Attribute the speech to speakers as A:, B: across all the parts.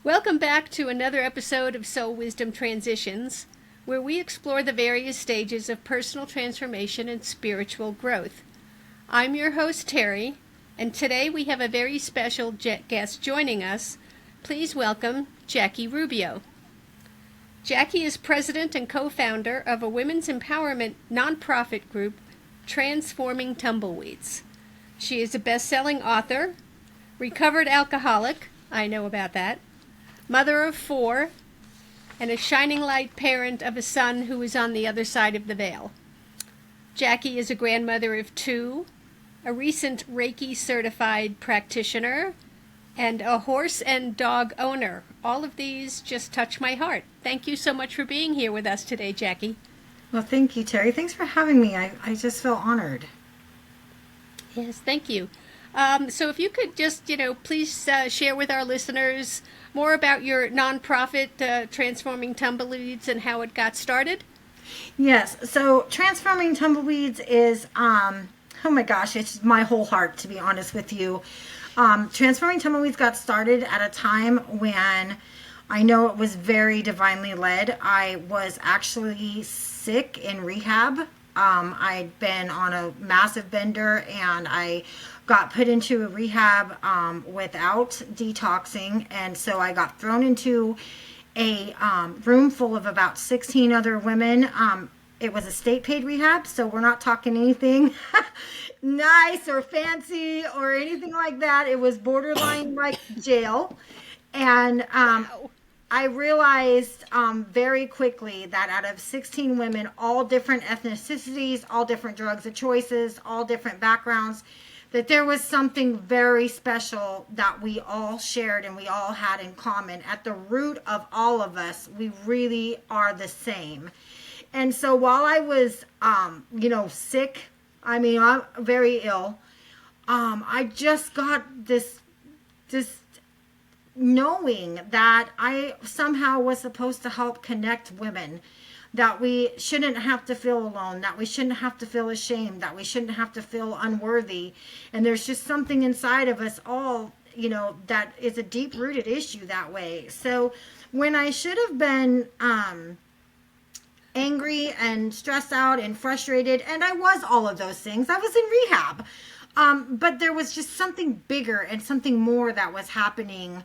A: Welcome back to another episode of Soul Wisdom Transitions, where we explore the various stages of personal transformation and spiritual growth. I'm your host, Terry, and today we have a very special guest joining us. Please welcome Jackie Rubio. Jackie is president and co-founder of a women's empowerment nonprofit group, Transforming Tumbleweeds. She is a best-selling author, recovered alcoholic, I know about that, mother of 4, and a shining light parent of a son who is on the other side of the veil. Jackie is a grandmother of 2, a recent Reiki certified practitioner, and a horse and dog owner. All of these just touch my heart. Thank you so much for being here with us today, Jackie.
B: Well, thank you, Terry. Thanks for having me. I just feel honored.
A: Yes, thank you. So if you could just, please share with our listeners more about your nonprofit, Transforming Tumbleweeds, and how it got started.
B: Yes. So Transforming Tumbleweeds is, oh my gosh, it's my whole heart, to be honest with you. Transforming Tumbleweeds got started at a time when I know it was very divinely led. I was actually sick in rehab. I'd been on a massive bender and I got put into a rehab without detoxing. And so I got thrown into a room full of about 16 other women. It was a state paid rehab, so we're not talking anything nice or fancy or anything like that. It was borderline like jail. And
A: Wow.
B: I realized very quickly that out of 16 women, all different ethnicities, all different drugs of choices, all different backgrounds, that there was something very special that we all shared and we all had in common. At the root of all of us, we really are the same. And so while I was, sick, I'm very ill, I just got this knowing that I somehow was supposed to help connect women, that we shouldn't have to feel alone, that we shouldn't have to feel ashamed, that we shouldn't have to feel unworthy. And there's just something inside of us all, that is a deep rooted issue that way. So when I should have been angry and stressed out and frustrated, and I was all of those things, I was in rehab. But there was just something bigger and something more that was happening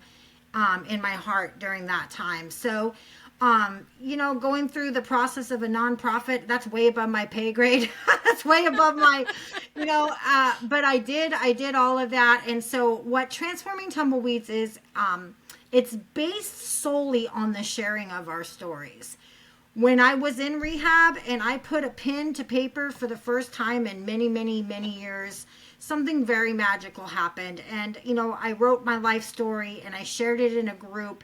B: in my heart during that time. So, going through the process of a nonprofit, that's way above my pay grade. That's way above my, but I did all of that. And so what Transforming Tumbleweeds is, it's based solely on the sharing of our stories. When I was in rehab and I put a pen to paper for the first time in many, many, many years, something very magical happened. And, I wrote my life story and I shared it in a group.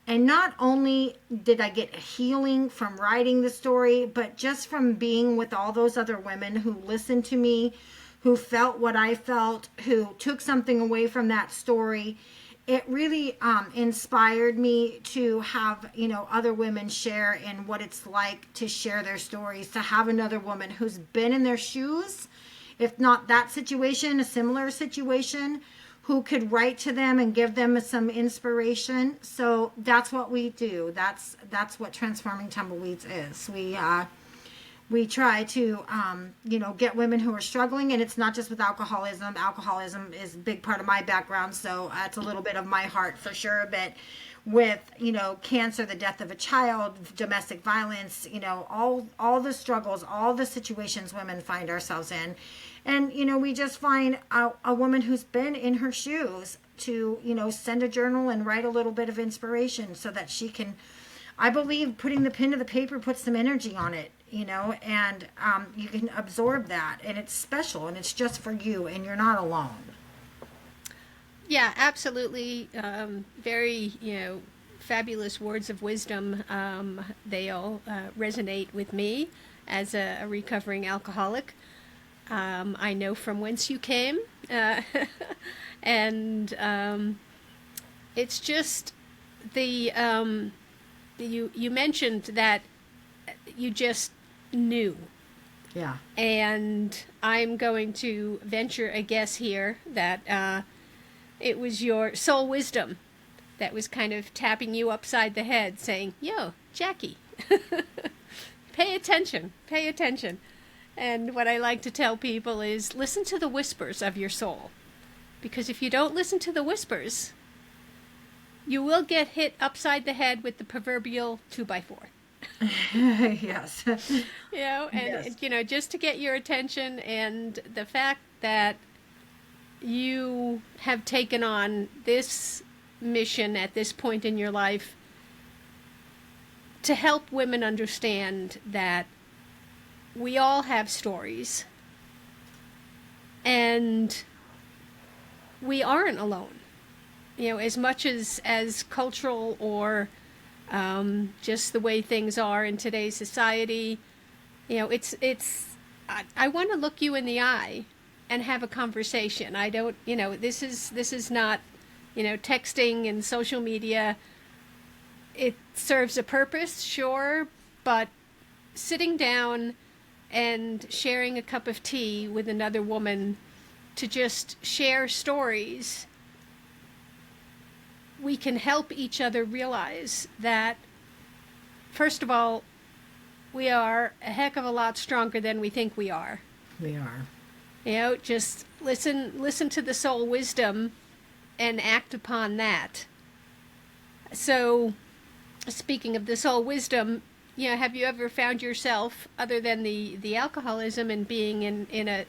B: And not only did I get healing from writing the story, but just from being with all those other women who listened to me, who felt what I felt, who took something away from that story. It really inspired me to have, other women share in what it's like to share their stories, to have another woman who's been in their shoes, if not that situation, a similar situation, who could write to them and give them some inspiration. So that's what we do. That's what Transforming Tumbleweeds is. We try to, get women who are struggling, and it's not just with alcoholism. Alcoholism is a big part of my background, so that's a little bit of my heart for sure. But with, cancer, the death of a child, domestic violence, all the struggles, all the situations women find ourselves in. And, we just find a woman who's been in her shoes to, send a journal and write a little bit of inspiration so that she can, I believe putting the pen to the paper puts some energy on it, and you can absorb that, and it's special and it's just for you and you're not alone.
A: Yeah, absolutely. Very, fabulous words of wisdom. They all resonate with me as a recovering alcoholic. I know from whence you came. And it's just you mentioned that you just knew.
B: Yeah.
A: And I'm going to venture a guess here that it was your soul wisdom that was kind of tapping you upside the head saying, yo, Jackie, pay attention, pay attention. And what I like to tell people is listen to the whispers of your soul. Because if you don't listen to the whispers, you will get hit upside the head with the proverbial 2x4.
B: Yes.
A: Just to get your attention, and the fact that you have taken on this mission at this point in your life to help women understand that we all have stories and we aren't alone. As much as cultural or just the way things are in today's society, I want to look you in the eye and have a conversation. I don't, this is not, texting and social media. It serves a purpose, sure, but sitting down and sharing a cup of tea with another woman to just share stories, we can help each other realize that, first of all, we are a heck of a lot stronger than we think we are.
B: We are.
A: Just listen to the soul wisdom and act upon that. So, speaking of the soul wisdom, have you ever found yourself, other than the alcoholism and being in a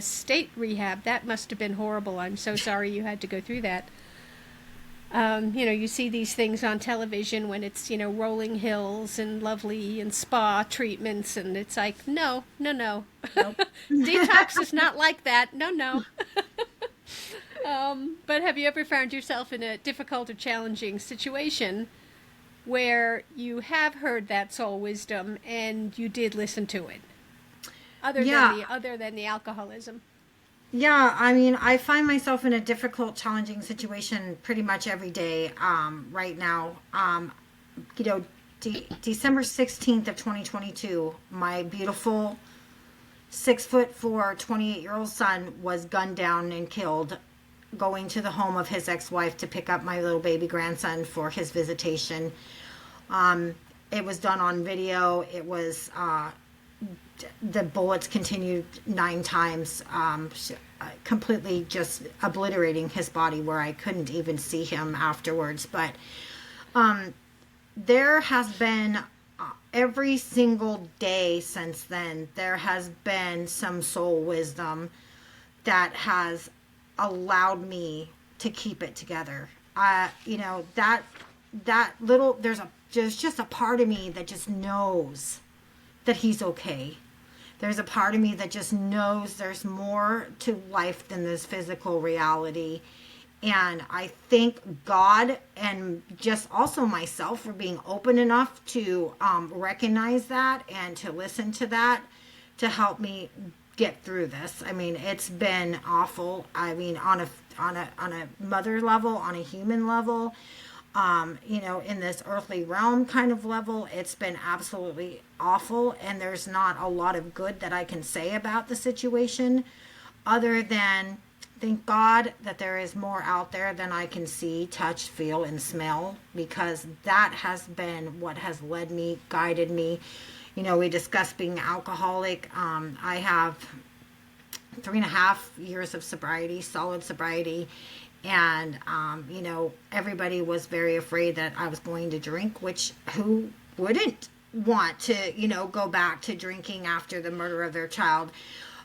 A: state rehab? That must have been horrible. I'm so sorry you had to go through that. You see these things on television when it's, rolling hills and lovely and spa treatments, and it's like, no. Nope. Detox is not like that. No. But have you ever found yourself in a difficult or challenging situation where you have heard that soul wisdom and you did listen to it, other than the alcoholism?
B: Yeah, I mean, I find myself in a difficult, challenging situation pretty much every day right now. December 16th of 2022, my beautiful 6'4", 28-year-old son was gunned down and killed going to the home of his ex-wife to pick up my little baby grandson for his visitation. It was done on video. It was... the bullets continued 9 times, completely just obliterating his body where I couldn't even see him afterwards. But there has been, every single day since then, there has been some soul wisdom that has allowed me to keep it together. That little, there's just a part of me that just knows that he's okay. There's a part of me that just knows there's more to life than this physical reality. And I thank God and just also myself for being open enough to recognize that and to listen to that to help me get through this. I mean, it's been awful. I mean, on a mother level, on a human level, in this earthly realm kind of level, it's been absolutely awful, and there's not a lot of good that I can say about the situation other than thank God that there is more out there than I can see, touch, feel, and smell, because that has been what has led me, guided me. We discussed being alcoholic. I have 3.5 years of sobriety, solid sobriety. And, everybody was very afraid that I was going to drink, which who wouldn't want to, go back to drinking after the murder of their child.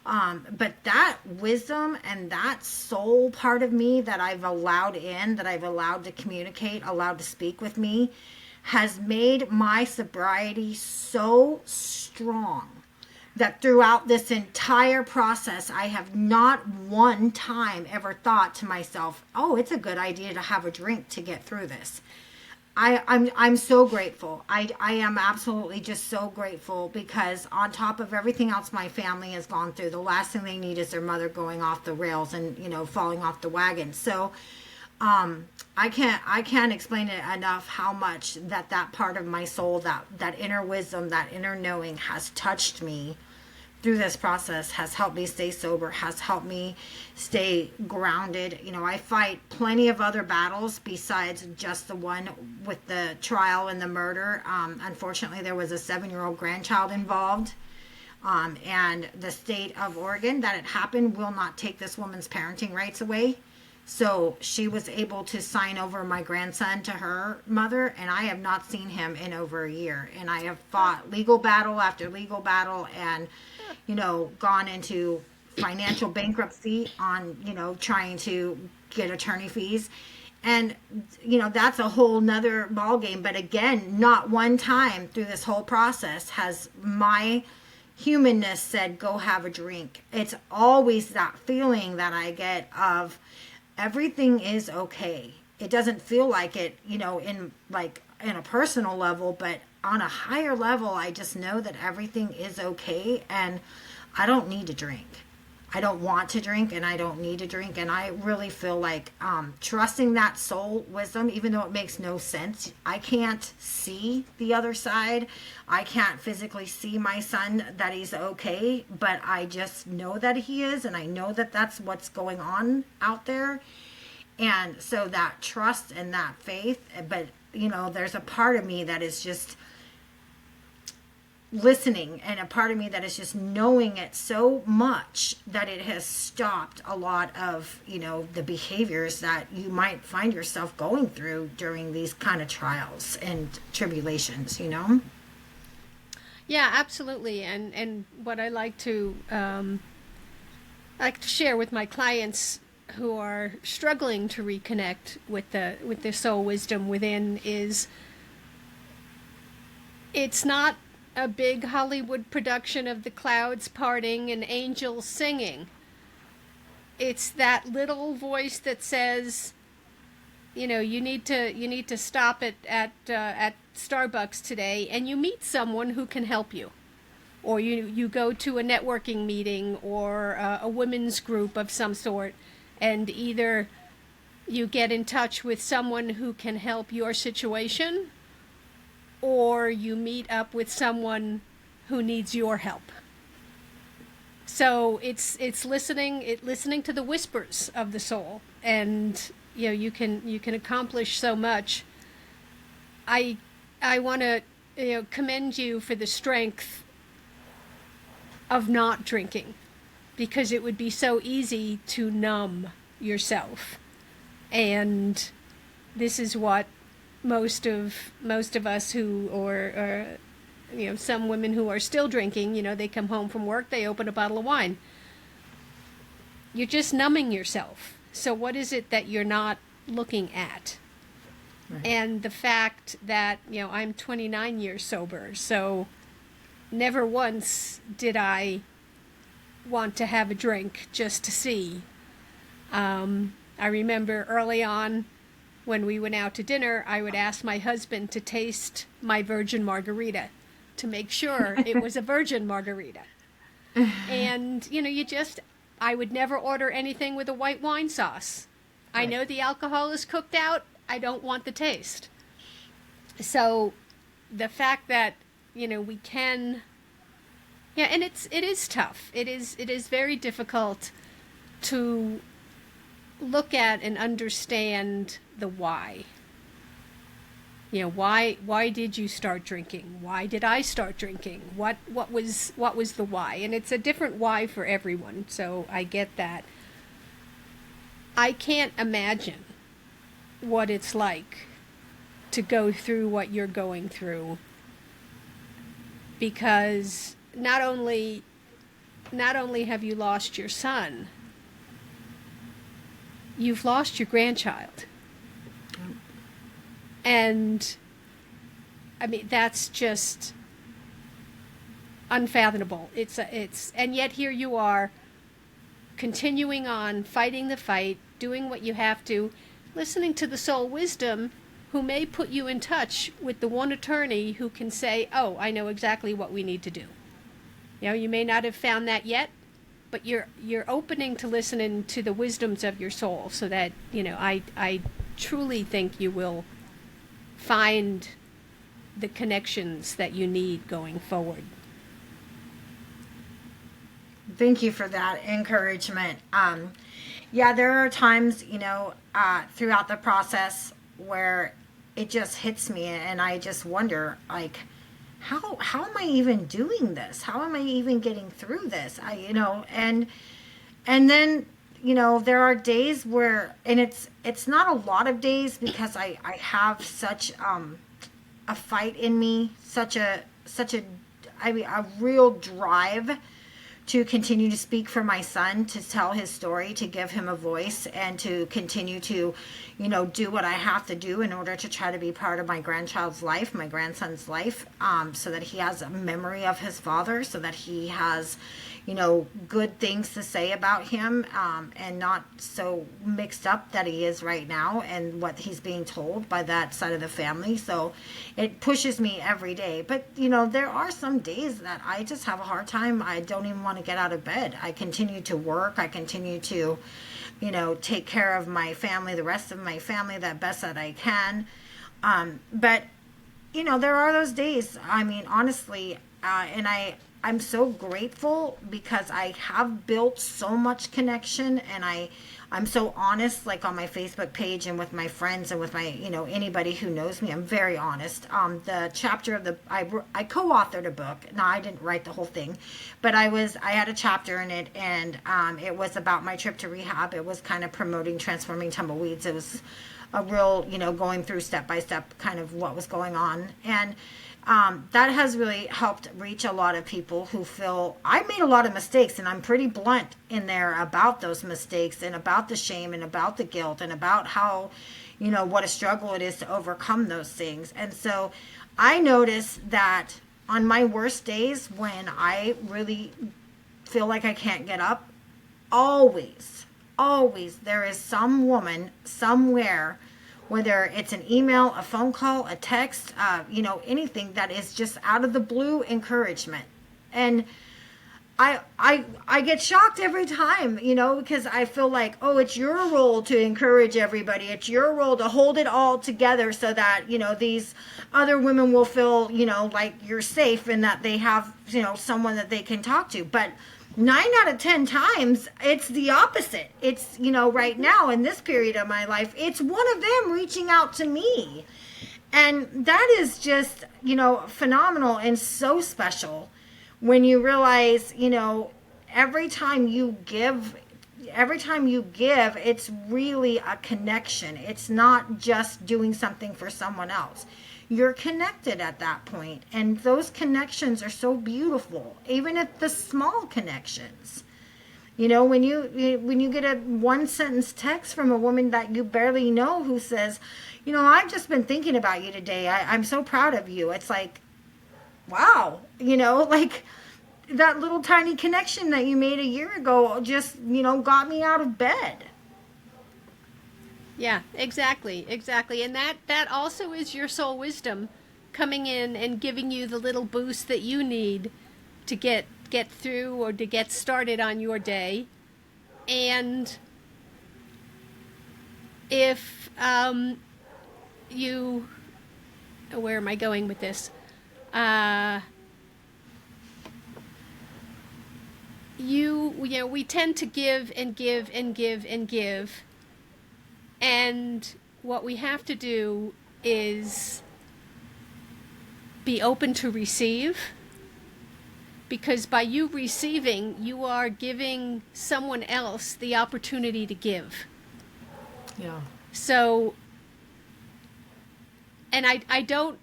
B: But that wisdom and that soul part of me that I've allowed in, that I've allowed to communicate, allowed to speak with me, has made my sobriety so strong that throughout this entire process, I have not one time ever thought to myself, oh, it's a good idea to have a drink to get through this. I'm so grateful. I am absolutely just so grateful, because on top of everything else my family has gone through, the last thing they need is their mother going off the rails and, falling off the wagon. So I can't explain it enough how much that part of my soul, that inner wisdom, that inner knowing has touched me through this process has helped me stay sober, has helped me stay grounded. You know, I fight plenty of other battles besides just the one with the trial and the murder. Unfortunately, there was a 7-year-old grandchild involved. And the state of Oregon that it happened will not take this woman's parenting rights away. So she was able to sign over my grandson to her mother, and I have not seen him in over a year. And I have fought legal battle after legal battle and, you know, gone into financial bankruptcy on, you know, trying to get attorney fees. And, you know, that's a whole nother ballgame. But again, not one time through this whole process has my humanness said, go have a drink. It's always that feeling that I get of everything is okay. It doesn't feel like it, you know, in a personal level, but on a higher level, I just know that everything is okay and I don't need to drink. I don't want to drink and I don't need to drink. And I really feel like trusting that soul wisdom, even though it makes no sense. I can't see the other side. I can't physically see my son that he's okay, but I just know that he is. And I know that that's what's going on out there. And so that trust and that faith, but you know, there's a part of me that is just listening and a part of me that is just knowing it so much that it has stopped a lot of, you know, the behaviors that you might find yourself going through during these kind of trials and tribulations, you know?
A: Yeah, absolutely. And what I like to share with my clients who are struggling to reconnect with the soul wisdom within is it's not a big Hollywood production of the clouds parting and angels singing. It's that little voice that says, you know, you need to stop at Starbucks today, and you meet someone who can help you, or you go to a networking meeting or a women's group of some sort, and either you get in touch with someone who can help your situation, or you meet up with someone who needs your help. So it's listening to the whispers of the soul, and you know, you can accomplish so much. I want to, you know, commend you for the strength of not drinking, because it would be so easy to numb yourself, and this is what most of us who, or you know, some women who are still drinking, you know, they come home from work, they open a bottle of wine. You're just numbing yourself. So what is it that you're not looking at? Right. And the fact that, you know, I'm 29 years sober, so never once did I want to have a drink just to see. I remember early on, when we went out to dinner, I would ask my husband to taste my virgin margarita to make sure it was a virgin margarita. And, you know, I would never order anything with a white wine sauce. Right. I know the alcohol is cooked out. I don't want the taste. So the fact that, you know, we can, yeah, and it is tough. It is very difficult to look at and understand the why. You know, why did you start drinking? Why did I start drinking? What was the why? And it's a different why for everyone, so I get that. I can't imagine what it's like to go through what you're going through, because not only have you lost your son, you've lost your grandchild. And I mean, that's just unfathomable. And yet here you are, continuing on, fighting the fight, doing what you have to, listening to the soul wisdom, who may put you in touch with the one attorney who can say, oh, I know exactly what we need to do. You know, you may not have found that yet, but you're opening to listening to the wisdoms of your soul, so that, you know, I truly think you will find the connections that you need going forward.
B: Thank you for that encouragement. Yeah, there are times, throughout the process where it just hits me and I just wonder, like, how am I even doing this? How am I even getting through this? And then, there are days where, and it's not a lot of days because I have such a fight in me, a real drive to continue to speak for my son, to tell his story, to give him a voice, and to continue to, do what I have to do in order to try to be part of my grandchild's life, my grandson's life, so that he has a memory of his father, so that he has, good things to say about him, and not so mixed up that he is right now and what he's being told by that side of the family. So it pushes me every day. But, there are some days that I just have a hard time. I don't even want to get out of bed. I continue to work. I continue to, take care of my family, the rest of my family, the best that I can. But, there are those days, I mean, honestly, and I'm so grateful because I have built so much connection, and I'm so honest, like on my Facebook page and with my friends and with my, anybody who knows me. I'm very honest. The chapter of I co-authored a book. Now, I didn't write the whole thing, but I had a chapter in it, and it was about my trip to rehab. It was kind of promoting Transforming Tumbleweeds. It was a real, going through step by step kind of what was going on. And that has really helped reach a lot of people who feel I made a lot of mistakes, and I'm pretty blunt in there about those mistakes and about the shame and about the guilt and about how, what a struggle it is to overcome those things. And so I notice that on my worst days, when I really feel like I can't get up, always there is some woman somewhere, whether it's an email, a phone call, a text, anything that is just out of the blue encouragement. And I get shocked every time, because I feel like, oh, it's your role to encourage everybody. It's your role to hold it all together so that, these other women will feel, like you're safe and that they have, someone that they can talk to. But 9 out of 10 times, it's the opposite. It's, right now in this period of my life, it's one of them reaching out to me. And that is just, phenomenal and so special when you realize, every time you give, it's really a connection. It's not just doing something for someone else. You're connected at that point, and those connections are so beautiful, even if the small connections. When you get a one sentence text from a woman that you barely know who says, I've just been thinking about you today. I'm so proud of you. It's like, wow, like that little tiny connection that you made a year ago just, got me out of bed.
A: Yeah, exactly. And that also is your soul wisdom coming in and giving you the little boost that you need to get through or to get started on your day. And if where am I going with this? We tend to give and give and give and give. And what we have to do is be open to receive, because by you receiving, you are giving someone else the opportunity to give.
B: Yeah.
A: So, and I don't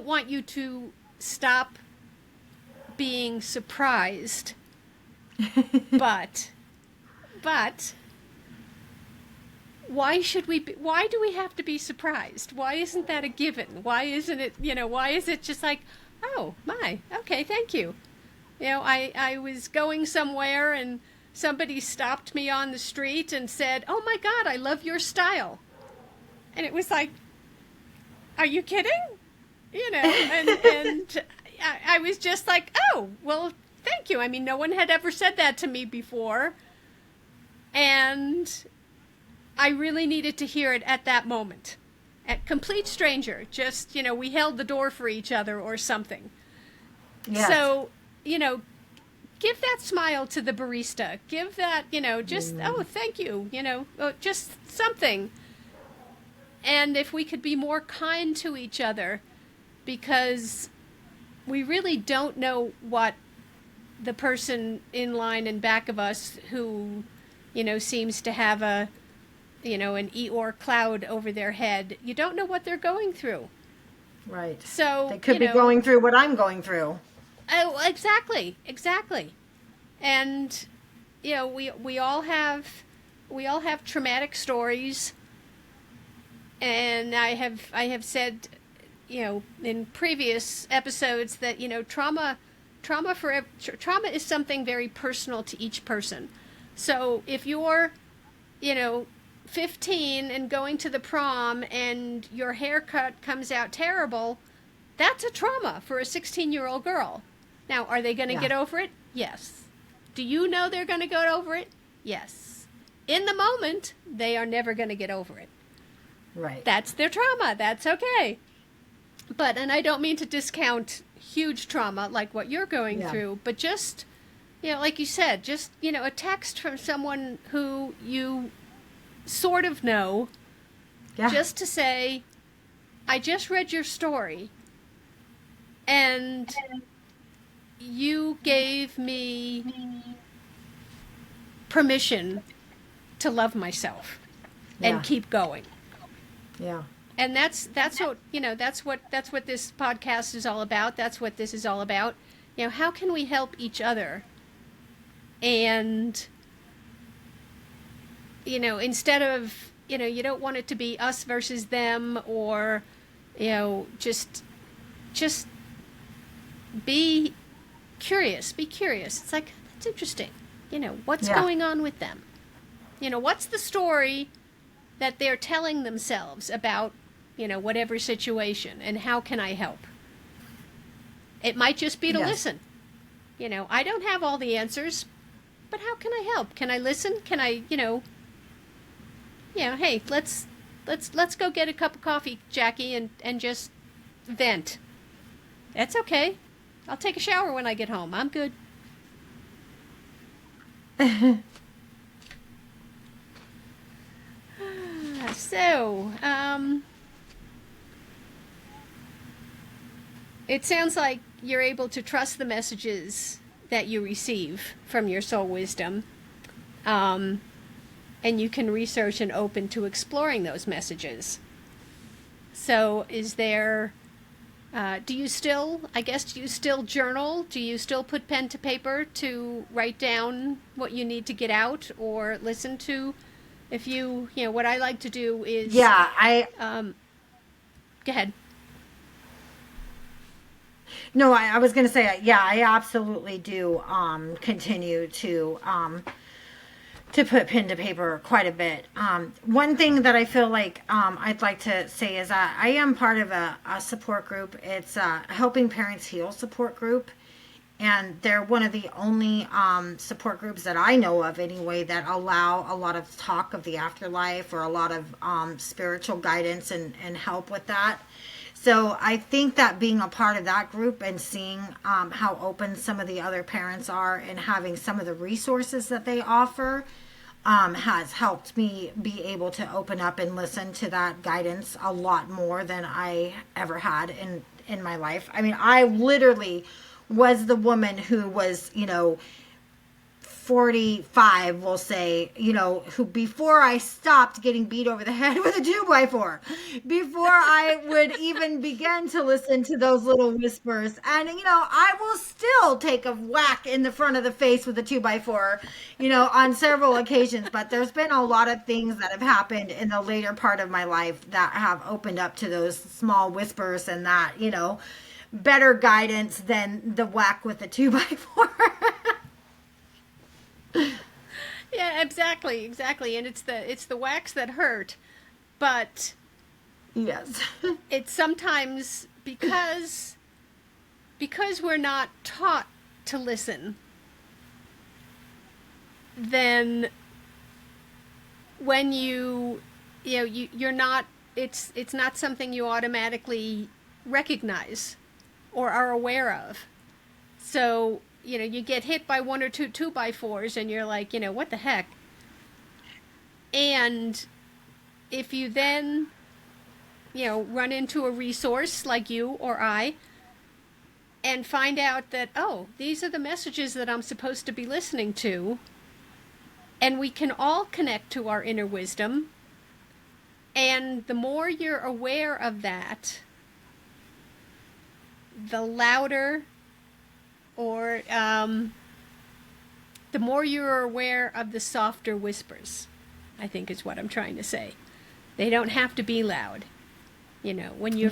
A: want you to stop being surprised, but why do we have to be surprised? Why isn't that a given? Why isn't it, why is it just like, oh my, okay, thank you. I was going somewhere and somebody stopped me on the street and said, oh my God, I love your style. And it was like, are you kidding? And I was just like, oh, well, thank you. I mean, no one had ever said that to me before. And I really needed to hear it at that moment. At complete stranger, just, we held the door for each other or something. Yes. So, give that smile to the barista. Give that, just, oh, thank you, just something. And if we could be more kind to each other, because we really don't know what the person in line in back of us who, seems to have an Eeyore cloud over their head, you don't know what they're going through.
B: Right.
A: So
B: they could be going through what I'm going through.
A: Oh, exactly. And we all have traumatic stories, and I have said, in previous episodes that trauma is something very personal to each person. So if you're 15 and going to the prom and your haircut comes out terrible, that's a trauma for a 16-year-old girl. Now, are they going to get over it? Yes. Do you know they're going to go over it? Yes. In the moment, they are never going to get over it.
B: Right.
A: That's their trauma. That's okay. And I don't mean to discount huge trauma like what you're going through, but just, like you said, just, a text from someone who you sort of know, just to say, I just read your story, and you gave me permission to love myself and keep going.
B: Yeah.
A: And that's what that's what this podcast is all about. That's what this is all about. How can we help each other? And instead of you don't want it to be us versus them, or just be curious. Be curious. It's like, that's interesting. What's going on with them? What's the story that they're telling themselves about whatever situation, and how can I help? It might just be to listen. I don't have all the answers, but how can I help? Can I listen? Can I, hey, let's go get a cup of coffee, Jackie, and just vent. That's okay. I'll take a shower when I get home. I'm good. So, it sounds like you're able to trust the messages that you receive from your soul wisdom, and you can research and open to exploring those messages. So is there, do you still journal? Do you still put pen to paper to write down what you need to get out or listen to? If what I like to do is...
B: Yeah,
A: go ahead.
B: No, I was going to say, I absolutely do continue to put pen to paper quite a bit. One thing that I feel like I'd like to say is that I am part of a support group. It's a Helping Parents Heal support group. And they're one of the only support groups that I know of anyway that allow a lot of talk of the afterlife, or a lot of spiritual guidance and help with that. So I think that being a part of that group and seeing how open some of the other parents are, and having some of the resources that they offer has helped me be able to open up and listen to that guidance a lot more than I ever had in my life. I mean, I literally was the woman who was, 45, we'll say, who, before I stopped getting beat over the head with a 2x4, before I would even begin to listen to those little whispers. And, I will still take a whack in the front of the face with a 2x4, on several occasions. But there's been a lot of things that have happened in the later part of my life that have opened up to those small whispers, and that, better guidance than the whack with the 2x4.
A: Yeah, exactly. And it's the whacks that hurt, but
B: yes,
A: it's sometimes because we're not taught to listen. Then when you're not, it's not something you automatically recognize or are aware of. So you get hit by one or two by fours and you're like, what the heck? And if you then, run into a resource like you or I and find out that, oh, these are the messages that I'm supposed to be listening to, and we can all connect to our inner wisdom, and the more you're aware of that, the louder or the more you're aware of the softer whispers, I think is what I'm trying to say. They don't have to be loud. When you're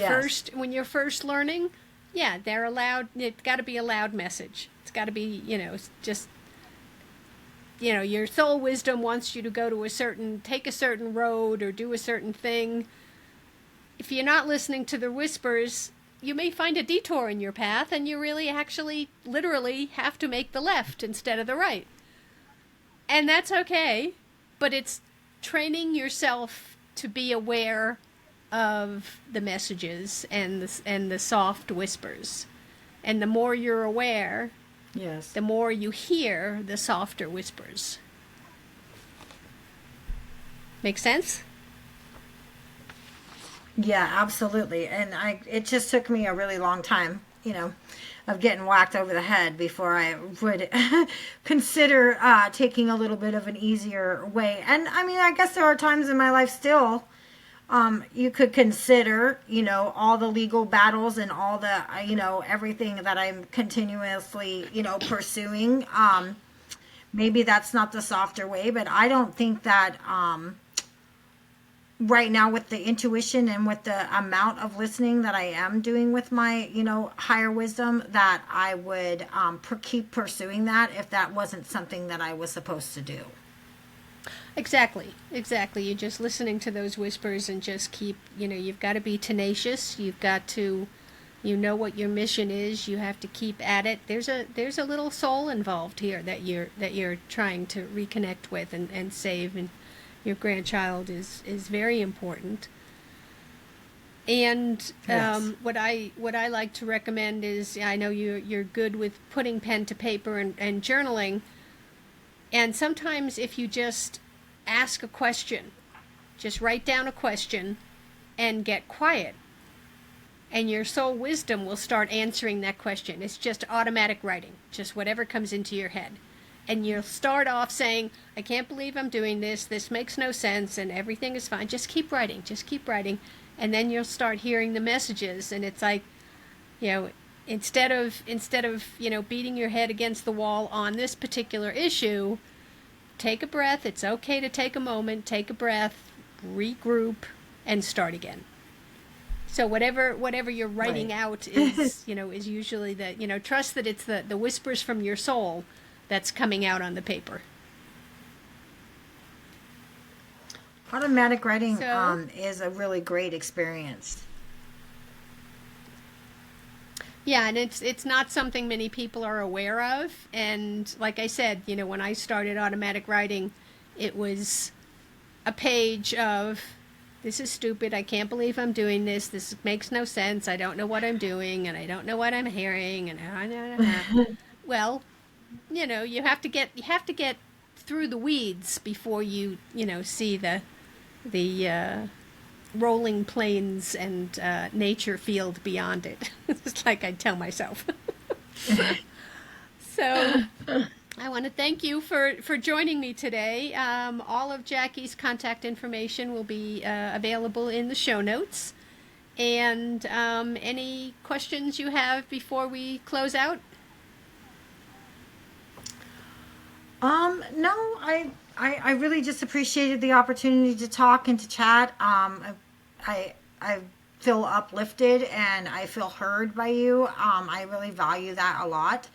A: first learning, they're allowed. It's got to be a loud message. It's got to be, just, your soul wisdom wants you to go to take a certain road or do a certain thing. If you're not listening to the whispers, you may find a detour in your path, and you really actually literally have to make the left instead of the right. And that's okay, but it's training yourself to be aware of the messages and the soft whispers. And the more you're aware,
B: yes,
A: the more you hear the softer whispers. Make sense?
B: Yeah, absolutely. And it just took me a really long time, of getting whacked over the head before I would consider taking a little bit of an easier way. And I mean, I guess there are times in my life still, you could consider, all the legal battles and all the, everything that I'm continuously, pursuing. Maybe that's not the softer way, but I don't think that, right now, with the intuition and with the amount of listening that I am doing with my, higher wisdom, that I would keep pursuing that if that wasn't something that I was supposed to do.
A: Exactly. You're just listening to those whispers and just keep, you've got to be tenacious. You've got to, what your mission is. You have to keep at it. There's a little soul involved here that you're trying to reconnect with and save, and your grandchild is very important. And
B: Yes.
A: what I like to recommend is, I know you're good with putting pen to paper and journaling. And sometimes if you just ask a question, just write down a question and get quiet, and your soul wisdom will start answering that question. It's just automatic writing, just whatever comes into your head. And you'll start off saying, I can't believe I'm doing this. This makes no sense, and everything is fine. Just keep writing. And then you'll start hearing the messages. And it's like, instead of beating your head against the wall on this particular issue, take a breath. It's okay to take a moment, take a breath, regroup, and start again. So whatever you're writing out is, is usually trust that it's the whispers from your soul that's coming out on the paper.
B: Automatic writing is a really great experience.
A: Yeah, and it's not something many people are aware of. And like I said, when I started automatic writing, it was a page of, this is stupid, I can't believe I'm doing this makes no sense, I don't know what I'm doing, and I don't know what I'm hearing, and well, you have to get through the weeds before you see the rolling plains and nature field beyond it. It's like I tell myself. So I want to thank you for joining me today. All of Jackie's contact information will be available in the show notes. And any questions you have before we close out?
B: No, I really just appreciated the opportunity to talk and to chat. I feel uplifted and I feel heard by you. I really value that a lot.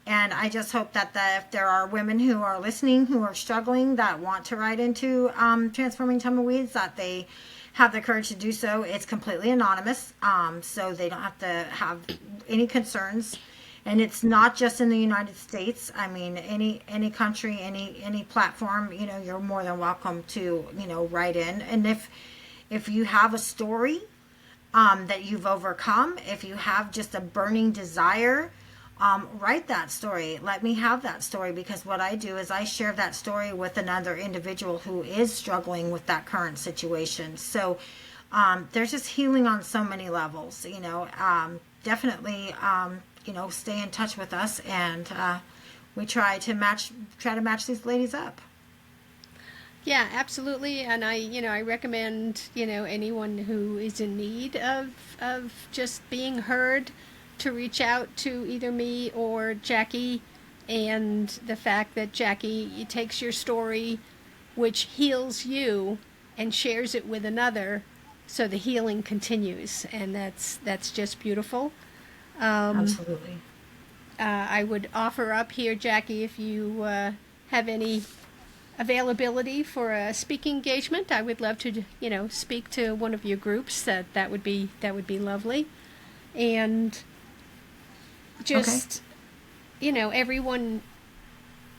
B: And I just hope that if there are women who are listening, who are struggling, that want to write into Transforming Tumbleweeds, that they have the courage to do so. It's completely anonymous, so they don't have to have any concerns. And it's not just in the United States. I mean, any country, any platform, you're more than welcome to, write in. And if you have a story that you've overcome, if you have just a burning desire write that story. Let me have that story, because what I do is I share that story with another individual who is struggling with that current situation. So there's just healing on so many levels, definitely, stay in touch with us, and we try to match these ladies up.
A: Yeah, absolutely. And I recommend, anyone who is in need of just being heard to reach out to either me or Jackie. And the fact that Jackie takes your story, which heals you, and shares it with another, so the healing continues. And that's just beautiful.
B: Absolutely.
A: I would offer up here, Jackie, if you have any availability for a speaking engagement, I would love to, speak to one of your groups. That would be lovely. And just, everyone,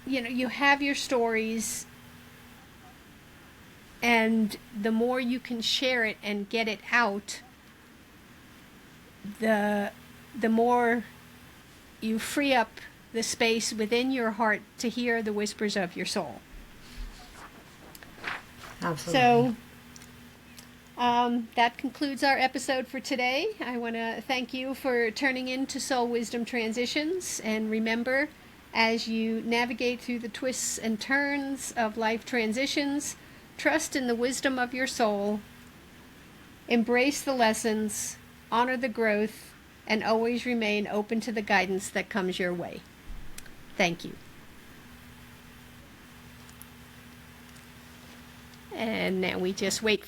A: you have your stories, and the more you can share it and get it out, the more you free up the space within your heart to hear the whispers of your soul.
B: Absolutely.
A: So that concludes our episode for today. I want to thank you for turning in to Soul Wisdom Transitions. And remember, as you navigate through the twists and turns of life transitions, trust in the wisdom of your soul, embrace the lessons, honor the growth, and always remain open to the guidance that comes your way. Thank you. And now we just wait for